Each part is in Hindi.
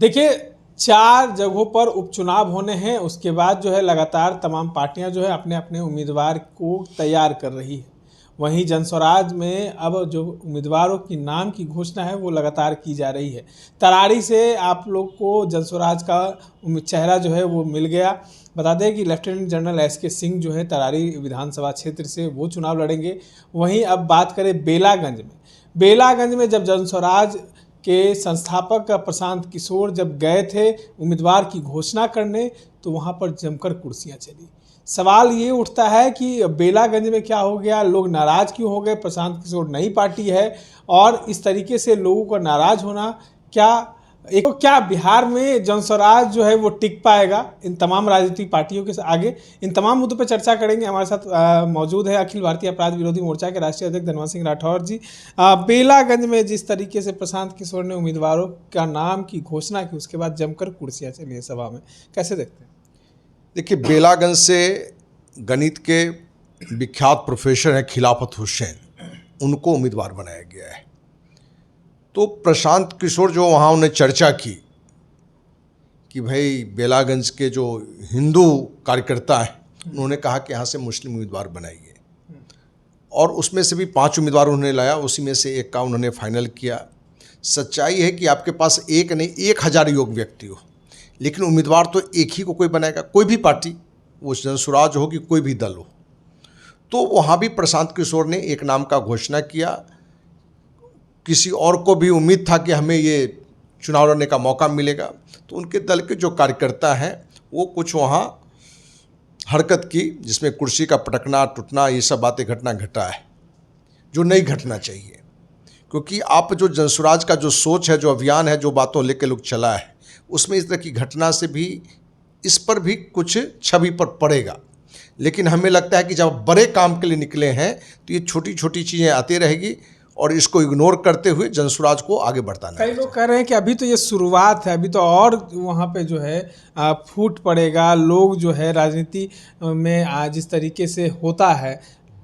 देखिए, 4 जगहों पर उपचुनाव होने हैं। उसके बाद जो है लगातार तमाम पार्टियां जो है अपने अपने उम्मीदवार को तैयार कर रही है। वहीं जनस्वराज में अब जो उम्मीदवारों की नाम की घोषणा है वो लगातार की जा रही है। तरारी से आप लोग को जनस्वराज का चेहरा जो है वो मिल गया। बता दें कि लेफ्टिनेंट जनरल एसके सिंह जो है तरारी विधानसभा क्षेत्र से वो चुनाव लड़ेंगे। वहीं अब बात करें बेलागंज में जब जनस्वराज के संस्थापक प्रशांत किशोर जब गए थे उम्मीदवार की घोषणा करने, तो वहां पर जमकर कुर्सियां चली। सवाल ये उठता है कि बेलागंज में क्या हो गया, लोग नाराज क्यों हो गए। प्रशांत किशोर नई पार्टी है और इस तरीके से लोगों का नाराज होना क्या बिहार में जनस्वराज जो है वो टिक पाएगा इन तमाम राजनीतिक पार्टियों के आगे। इन तमाम मुद्दों पर चर्चा करेंगे। हमारे साथ मौजूद है अखिल भारतीय अपराध विरोधी मोर्चा के राष्ट्रीय अध्यक्ष धनवंत सिंह राठौर जी। बेलागंज में जिस तरीके से प्रशांत किशोर ने उम्मीदवारों का नाम की घोषणा की, उसके बाद जमकर कुर्सियां चली है सभा में, कैसे देखते हैं? देखिए, बेलागंज से गणित के विख्यात प्रोफेसर हैं खिलाफत हुसैन, उनको उम्मीदवार बनाया गया है। तो प्रशांत किशोर जो वहाँ उन्हें चर्चा की कि भाई बेलागंज के जो हिंदू कार्यकर्ता हैं उन्होंने कहा कि यहाँ से मुस्लिम उम्मीदवार बनाइए, और उसमें से भी 5 उम्मीदवार उन्होंने लाया, उसी में से एक का उन्होंने फाइनल किया। सच्चाई है कि आपके पास एक नहीं 1000 योग्य व्यक्ति हो, लेकिन उम्मीदवार तो एक ही को कोई बनाएगा, कोई भी पार्टी, वो जनसुराज हो कि कोई भी दल हो। तो वहाँ भी प्रशांत किशोर ने एक नाम का घोषणा किया। किसी और को भी उम्मीद था कि हमें ये चुनाव लड़ने का मौका मिलेगा, तो उनके दल के जो कार्यकर्ता हैं वो कुछ वहाँ हरकत की जिसमें कुर्सी का पटकना टूटना ये सब बातें घटा है, जो नहीं घटना चाहिए। क्योंकि आप जो जनसुराज का जो सोच है, जो अभियान है, जो बातों लेके लोग चला है, उसमें इस तरह की घटना से भी इस पर भी कुछ छवि पर पड़ेगा। लेकिन हमें लगता है कि जब बड़े काम के लिए निकले हैं तो ये छोटी छोटी चीज़ें आती रहेगी और इसको इग्नोर करते हुए जनसुराज को आगे बढ़ाना है। कई लोग कह रहे हैं कि अभी तो ये शुरुआत है, अभी तो और वहाँ पे जो है फूट पड़ेगा। लोग जो है राजनीति में जिस तरीके से होता है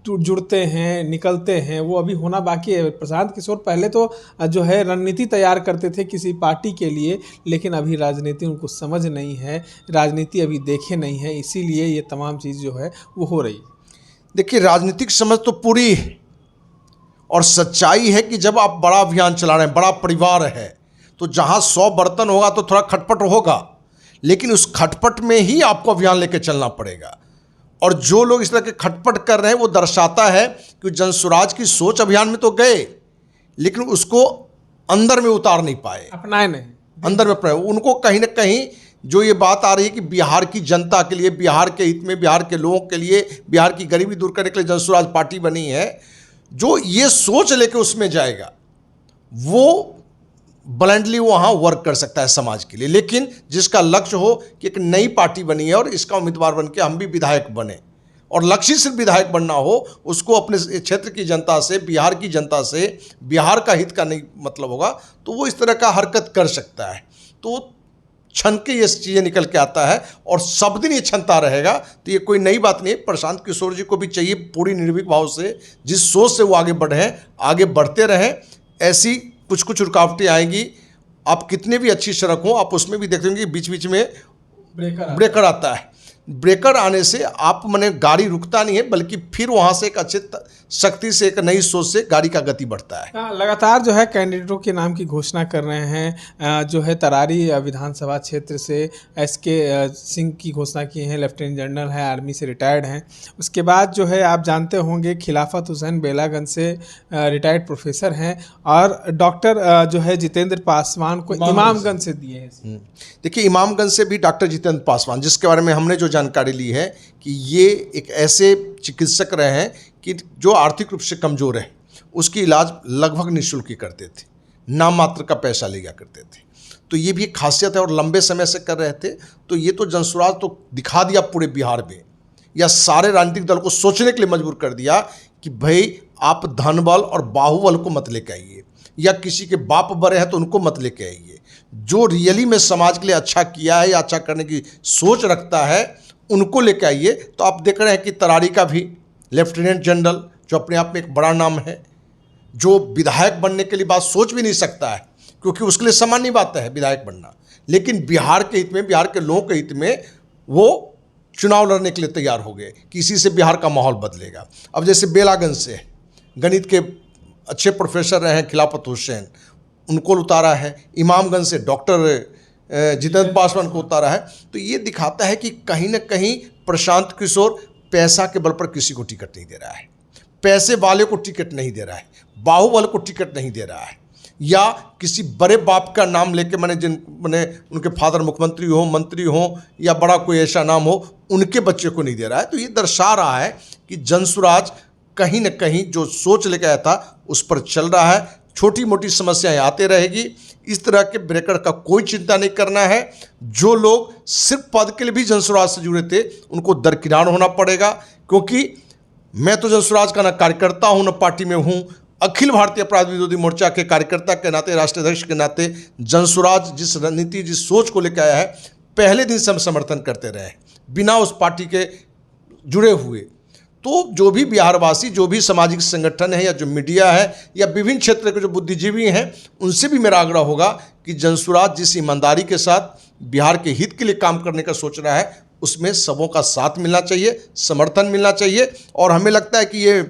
जुड़ते हैं निकलते हैं, वो अभी होना बाकी है। प्रशांत किशोर पहले तो जो है रणनीति तैयार करते थे किसी पार्टी के लिए, लेकिन अभी राजनीति उनको समझ नहीं है, राजनीति अभी देखे नहीं है, इसीलिए ये तमाम चीज़ जो है वो हो रही है। देखिए, राजनीतिक समझ तो पूरी है, और सच्चाई है कि जब आप बड़ा अभियान चला रहे हैं, बड़ा परिवार है, तो जहाँ 100 बर्तन होगा तो थोड़ा खटपट होगा, लेकिन उस खटपट में ही आपको अभियान लेके चलना पड़ेगा। और जो लोग इस तरह के खटपट कर रहे हैं वो दर्शाता है कि जनसुराज की सोच अभियान में तो गए, लेकिन उसको अंदर में उतार नहीं पाए, अपनाए नहीं, अंदर में अपनाए। उनको कहीं ना कहीं जो ये बात आ रही है कि बिहार की जनता के लिए, बिहार के हित में, बिहार के लोगों के लिए, बिहार की गरीबी दूर करने के लिए जनसुराज पार्टी बनी है, जो ये सोच लेके उसमें जाएगा वो ब्लाइंडली वहाँ वर्क कर सकता है समाज के लिए। लेकिन जिसका लक्ष्य हो कि एक नई पार्टी बनी है और इसका उम्मीदवार बन के हम भी विधायक बने, और लक्ष्य सिर्फ विधायक बनना हो, उसको अपने क्षेत्र की जनता से, बिहार की जनता से, बिहार का हित का नहीं मतलब होगा, तो वो इस तरह का हरकत कर सकता है। तो छन के ये चीज़ें निकल के आता है और सब दिन ये छनता रहेगा, तो ये कोई नई बात नहीं है। प्रशांत किशोर जी को भी चाहिए पूरी निर्भीक भाव से, जिस सोच से वो आगे बढ़े, आगे बढ़ते रहें। ऐसी कुछ कुछ रुकावटें आएंगी, आप कितने भी अच्छी सड़क हो, आप उसमें भी देखेंगे बीच बीच में ब्रेकर आता है। ब्रेकर आने से आप मैंने गाड़ी रुकता नहीं है, बल्कि फिर वहाँ से एक अच्छे शक्ति से, एक नई सोच से गाड़ी का गति बढ़ता है। लगातार जो है कैंडिडेटों के नाम की घोषणा कर रहे हैं। जो है तरारी विधानसभा क्षेत्र से एसके सिंह की घोषणा की है, लेफ्टिनेंट जनरल है, आर्मी से रिटायर्ड हैं। उसके बाद जो है आप जानते होंगे खिलाफत हुसैन बेलागंज से रिटायर्ड प्रोफेसर हैं, और डॉक्टर जो है जितेंद्र पासवान को इमामगंज से दिए हैं। देखिए, इमामगंज से भी डॉक्टर जितेंद्र पासवान, जिसके बारे में हमने जो जानकारी ली है कि ये एक ऐसे चिकित्सक रहे हैं कि जो आर्थिक रूप से कमज़ोर है, उसकी इलाज लगभग निःशुल्क ही करते थे, नाम मात्र का पैसा लिया करते थे। तो ये भी एक खासियत है और लंबे समय से कर रहे थे। तो ये तो जनसुराज तो दिखा दिया पूरे बिहार में, या सारे राजनीतिक दल को सोचने के लिए मजबूर कर दिया कि भाई आप धन बल और बाहुबल को मत लेके आइए, या किसी के बाप बड़े हैं तो उनको मत लेके आइए। जो रियली में समाज के लिए अच्छा किया है या अच्छा करने की सोच रखता है उनको लेके आइए। तो आप देख रहे हैं कि तरारी का भी लेफ्टिनेंट जनरल, जो अपने आप में एक बड़ा नाम है, जो विधायक बनने के लिए बात सोच भी नहीं सकता है, क्योंकि उसके लिए सामान्य बात है विधायक बनना, लेकिन बिहार के हित में, बिहार के लोगों के हित में वो चुनाव लड़ने के लिए तैयार हो गए कि इसी से बिहार का माहौल बदलेगा। अब जैसे बेलागंज से गणित के अच्छे प्रोफेसर रहे हैं खिलाफत हुसैन, उनको उतारा है। इमामगंज से डॉक्टर जितेंद्र पासवान को उतारा है। तो ये दिखाता है कि कहीं ना कहीं प्रशांत किशोर पैसा के बल पर किसी को टिकट नहीं दे रहा है, पैसे वाले को टिकट नहीं दे रहा है, बाहुबल को टिकट नहीं दे रहा है, या किसी बड़े बाप का नाम लेके मैंने उनके फादर मुख्यमंत्री हो, मंत्री हो, या बड़ा कोई ऐसा नाम हो, उनके बच्चे को नहीं दे रहा है। तो ये दर्शा रहा है कि जनसुराज कहीं ना कहीं जो सोच लेकर आया था उस पर चल रहा है। छोटी मोटी समस्याएं आते रहेगी, इस तरह के ब्रेकर का कोई चिंता नहीं करना है। जो लोग सिर्फ पद के लिए भी जनसुराज से जुड़े थे उनको दरकिनार होना पड़ेगा, क्योंकि मैं तो जनसुराज का ना कार्यकर्ता हूँ, ना पार्टी में हूँ। अखिल भारतीय अपराध विरोधी मोर्चा के कार्यकर्ता के नाते, राष्ट्रीय अध्यक्ष के नाते जनसुराज जिस रणनीति, जिस सोच को लेकर आया है, पहले दिन से हम समर्थन करते रहे बिना उस पार्टी के जुड़े हुए। तो जो भी बिहारवासी, जो भी सामाजिक संगठन है, या जो मीडिया है, या विभिन्न क्षेत्र के जो बुद्धिजीवी हैं, उनसे भी मेरा आग्रह होगा कि जनसुराज जिस ईमानदारी के साथ बिहार के हित के लिए काम करने का सोच रहा है, उसमें सबों का साथ मिलना चाहिए, समर्थन मिलना चाहिए। और हमें लगता है कि ये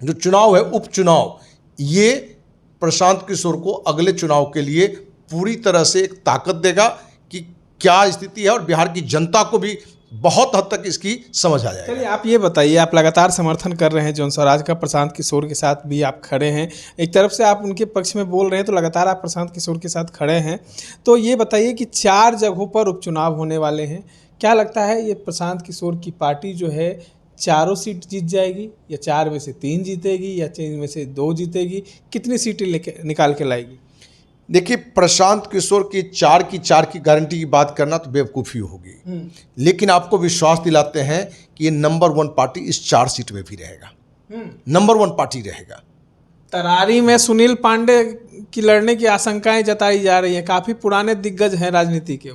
जो चुनाव है, उपचुनाव, ये प्रशांत किशोर को अगले चुनाव के लिए पूरी तरह से एक ताकत देगा कि क्या स्थिति है, और बिहार की जनता को भी बहुत हद तक इसकी समझ आ जाएगी। चलिए आप ये बताइए, आप लगातार समर्थन कर रहे हैं जनसुराज का, प्रशांत किशोर के साथ भी आप खड़े हैं, एक तरफ से आप उनके पक्ष में बोल रहे हैं, तो लगातार आप प्रशांत किशोर के साथ खड़े हैं। तो ये बताइए कि 4 जगहों पर उपचुनाव होने वाले हैं, क्या लगता है ये प्रशांत किशोर की पार्टी जो है चारों सीट जीत जाएगी, या 4 में से 3 जीतेगी, या 3 में से 2 जीतेगी? कितनी सीटें लेके निकाल के लाएगी? देखिए, प्रशांत किशोर की 4 की गारंटी की बात करना तो बेवकूफ़ी होगी, लेकिन आपको विश्वास दिलाते हैं कि ये नंबर 1 पार्टी इस 4 सीट में भी रहेगा, नंबर 1 पार्टी रहेगा। तरारी में सुनील पांडे की लड़ने की आशंकाएं जताई जा रही हैं, काफ़ी पुराने दिग्गज हैं राजनीति के।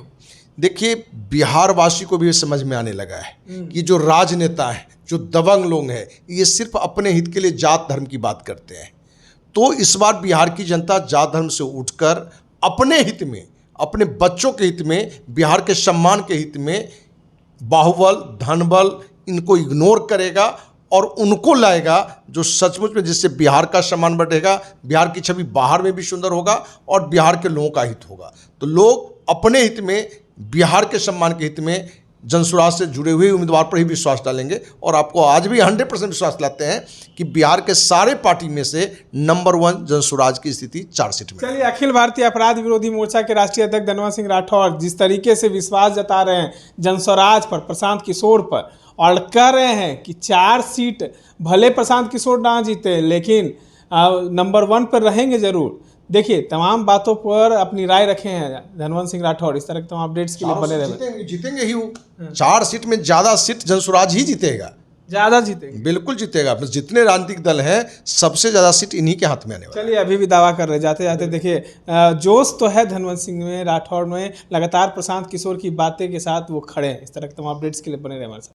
देखिए, बिहारवासी को भी समझ में आने लगा है कि जो राजनेता है, जो दबंग लोग हैं, ये सिर्फ अपने हित के लिए जात धर्म की बात करते हैं। तो इस बार बिहार की जनता जात धर्म से उठकर अपने हित में, अपने बच्चों के हित में, बिहार के सम्मान के हित में बाहुबल, धनबल इनको इग्नोर करेगा और उनको लाएगा जो सचमुच में, जिससे बिहार का सम्मान बढ़ेगा, बिहार की छवि बाहर में भी सुंदर होगा और बिहार के लोगों का हित होगा। तो लोग अपने हित में, बिहार के सम्मान के हित में जनसुराज से जुड़े हुए उम्मीदवार पर ही विश्वास डालेंगे। और आपको आज भी 100% विश्वास दिलाते हैं कि बिहार के सारे पार्टी में से नंबर 1 जनसुराज की स्थिति 4 सीट में। चलिए, अखिल भारतीय अपराध विरोधी मोर्चा के राष्ट्रीय अध्यक्ष धनवंत सिंह राठौर जिस तरीके से विश्वास जता रहे हैं जनसुराज पर, प्रशांत किशोर पर, और कह रहे हैं कि 4 सीट भले प्रशांत किशोर ना जीते, लेकिन नंबर 1 पर रहेंगे जरूर। देखिए, तमाम बातों पर अपनी राय रखे हैं धनवंत सिंह राठौर। इस तरह के तमाम अपडेट्स के लिए बने रहे। जीतेंगे ही वो 4 सीट में, ज़्यादा सीट जनसुराज ही जीतेगा, ज़्यादा जीतेंगे, बिल्कुल जीतेगा। जितने राजनीतिक दल हैं, सबसे ज़्यादा सीट इन्हीं के हाथ में आने वाला है। चलिए, अभी भी दावा कर रहे, जाते जाते देखिए, जोश तो है धनवंत सिंह में, राठौर में, लगातार प्रशांत किशोर की बातें के साथ वो खड़े हैं। इस तरह के तमाम अपडेट्स के लिए बने रहे हमारे साथ।